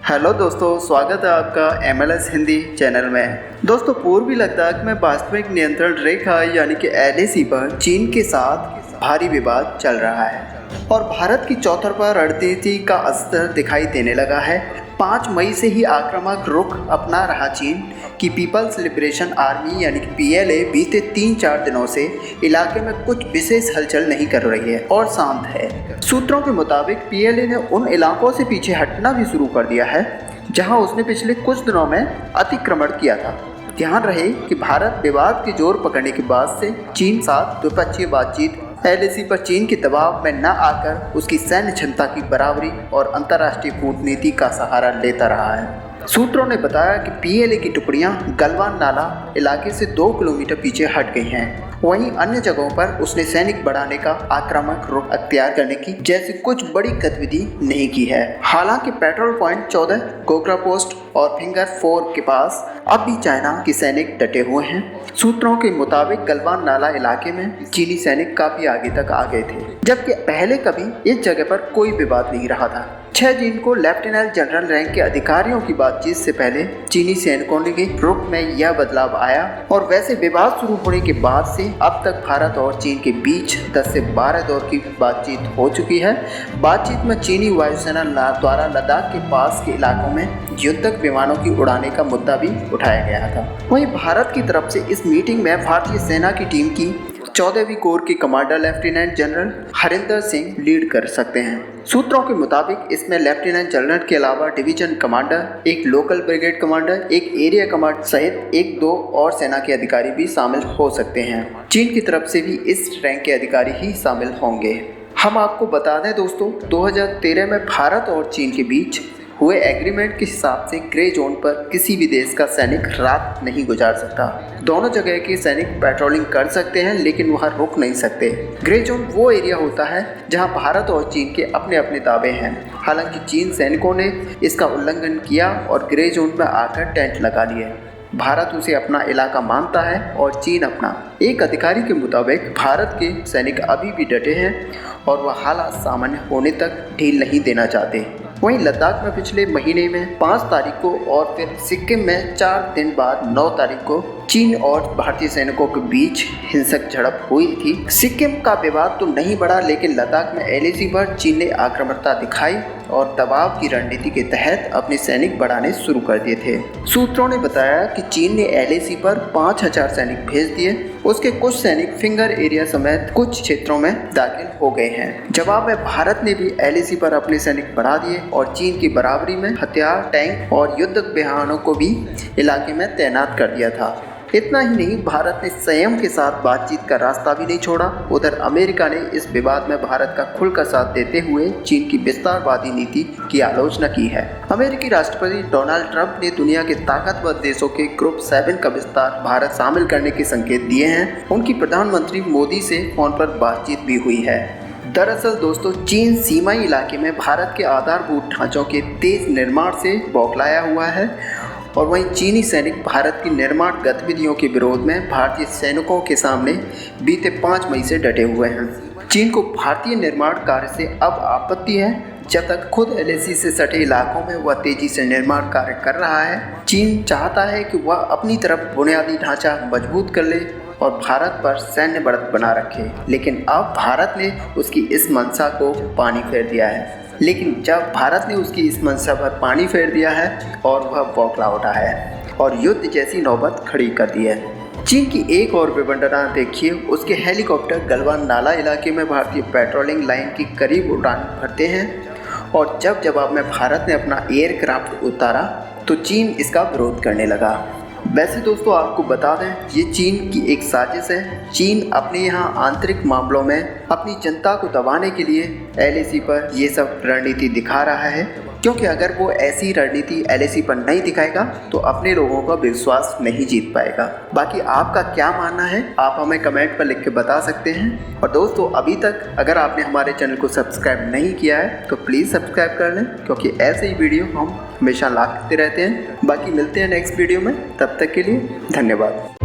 Hello दोस्तों, स्वागत है आपका MLS हिंदी चैनल में। दोस्तों, पूर्वी लद्दाख में वास्तविक नियंत्रण रेखा यानी कि LAC पर चीन के साथ भारी विवाद चल रहा है और भारत की चौतरफा रणनीति का असर दिखाई देने लगा है। 5 मई से ही आक्रामक रुख अपना रहा चीन की पीपल्स लिबरेशन आर्मी यानी कि PLA बीते 3-4 दिनों से इलाके में कुछ विशेष हलचल नहीं कर रही है और शांत है। सूत्रों के मुताबिक PLA ने उन इलाकों से पीछे हटना भी शुरू कर दिया है जहां उसने पिछले कुछ दिनों में अतिक्रमण किया था। ध्यान रहे कि भारत विवाद के जोर पकड़ने के बाद से चीन साथ द्विपक्षीय बातचीत LAC पर चीन के दबाव में न आकर उसकी सैन्य क्षमता की बराबरी और अंतर्राष्ट्रीय कूटनीति का सहारा लेता रहा है। सूत्रों ने बताया कि PLA की टुकड़ियां गलवान नाला इलाके से 2 किलोमीटर पीछे हट गई हैं। वहीं अन्य जगहों पर उसने सैनिक बढ़ाने का आक्रामक रुख अख्तियार करने की जैसी कुछ बड़ी गतिविधि नहीं की है। हालांकि पेट्रोल पॉइंट 14, गोगरा पोस्ट और फिंगर 4 के पास अब भी चाइना के सैनिक डटे हुए हैं। सूत्रों के मुताबिक गलवान नाला इलाके में चीनी सैनिक काफी आगे तक आ गए थे, जबकि पहले कभी इस जगह पर कोई विवाद नहीं रहा था। 6 जून को लेफ्टिनेंट जनरल रैंक के अधिकारियों की बातचीत से पहले चीनी सैनिकों के रुख में यह बदलाव आया और वैसे विवाद शुरू होने के बाद से अब तक भारत और चीन के बीच 10 से 12 दौर की बातचीत हो चुकी है। बातचीत में चीनी वायुसेना द्वारा लद्दाख के पास के इलाकों में युद्धक विमानों की उड़ाने का मुद्दा भी उठाया गया था। वहीं भारत की तरफ से इस मीटिंग में भारतीय सेना की टीम की 14वीं कोर के commander lieutenant general Harinder Singh lead कर सकते हैं। सूत्रों के मुताबिक इसमें लेफ्टिनेंट जनरल के अलावा डिवीजन कमांडर, एक लोकल ब्रिगेड कमांडर, एक एरिया कमांडर सहित 1-2 और सेना के अधिकारी भी शामिल हो सकते हैं। चीन की तरफ से भी इस रैंक के अधिकारी ही शामिल होंगे। हम आपको बता दें दोस्तों, 2013 में भारत और चीन के बीच हुए एग्रीमेंट के हिसाब से ग्रे जोन पर किसी भी देश का सैनिक रात नहीं गुजार सकता। दोनों जगह के सैनिक पेट्रोलिंग कर सकते हैं लेकिन वहां रुक नहीं सकते। ग्रे जोन वो एरिया होता है जहां भारत और चीन के अपने अपने दावे हैं। हालांकि चीन सैनिकों ने इसका उल्लंघन किया और ग्रे जोन में आकर टेंट लगा लिए। भारत उसे अपना इलाका मानता है और चीन अपना। एक अधिकारी के मुताबिक भारत के सैनिक अभी भी डटे हैं और वह हालात सामान्य होने तक ढील नहीं देना चाहते। वहीं लद्दाख में पिछले महीने में 5 तारीख को और फिर सिक्किम में 4 दिन बाद 9 तारीख को चीन और भारतीय सैनिकों के बीच हिंसक झड़प हुई थी। सिक्किम का विवाद तो नहीं बढ़ा लेकिन लद्दाख में LAC पर चीन ने आक्रामकता दिखाई और दबाव की रणनीति के तहत अपने सैनिक बढ़ाने शुरू कर दिए थे। सूत्रों ने बताया कि चीन ने LAC पर 5000 सैनिक भेज दिए। उसके कुछ सैनिक फिंगर एरिया समेत कुछ क्षेत्रों में दाखिल हो गए हैं। जवाब में भारत ने भी LAC पर अपने सैनिक बढ़ा दिए और चीन की बराबरी में हथियार, टैंक और युद्धक वाहनों को भी इलाके में तैनात कर दिया था। इतना ही नहीं, भारत ने संयम के साथ बातचीत का रास्ता भी नहीं छोड़ा। उधर अमेरिका ने इस विवाद में भारत का खुलकर साथ देते हुए चीन की विस्तारवादी नीति की आलोचना की है। अमेरिकी राष्ट्रपति डोनाल्ड ट्रंप ने दुनिया के ताकतवर देशों के ग्रुप 7 का विस्तार भारत शामिल करने के संकेत दिए हैं। उनकी प्रधानमंत्री मोदी से फोन पर बातचीत भी हुई है। दरअसल दोस्तों, चीन सीमाई इलाके में भारत के आधारभूत ढांचों के तेज निर्माण से बौखलाया हुआ है और वहीं चीनी सैनिक भारत की निर्माण गतिविधियों के विरोध में भारतीय सैनिकों के सामने बीते 5 मई से डटे हुए हैं। चीन को भारतीय निर्माण कार्य से अब आपत्ति है। जब तक खुद LAC से सटे इलाकों में वह तेजी से निर्माण कार्य कर रहा है, चीन चाहता है कि वह अपनी तरफ बुनियादी ढांचा मजबूत कर ले और भारत पर सैन्य बढ़त बना रखे। लेकिन अब भारत ने उसकी इस मंशा को पानी फेर दिया है। लेकिन जब भारत ने उसकी इस मंशा पर पानी फेर दिया है और वह बौखला उठा है और युद्ध जैसी नौबत खड़ी कर दी है। चीन की एक और विडंबना देखिए, उसके हेलीकॉप्टर गलवान नाला इलाके में भारतीय पेट्रोलिंग लाइन के करीब उड़ान भरते हैं और जब जवाब में भारत ने अपना एयरक्राफ्ट उतारा तो चीन इसका विरोध करने लगा। वैसे दोस्तों, आपको बता दें, ये चीन की एक साजिश है। चीन अपने यहाँ आंतरिक मामलों में अपनी जनता को दबाने के लिए LAC पर ये सब रणनीति दिखा रहा है, क्योंकि अगर वो ऐसी रणनीति LAC पर नहीं दिखाएगा तो अपने लोगों का विश्वास नहीं जीत पाएगा। बाकी आपका क्या मानना है, आप हमें कमेंट पर लिख के बता सकते हैं। और दोस्तों, अभी तक अगर आपने हमारे चैनल को सब्सक्राइब नहीं किया है तो प्लीज़ सब्सक्राइब कर लें, क्योंकि ऐसे ही वीडियो हम हमेशा लाते रहते हैं। बाकी मिलते हैं नेक्स्ट वीडियो में, तब तक के लिए धन्यवाद।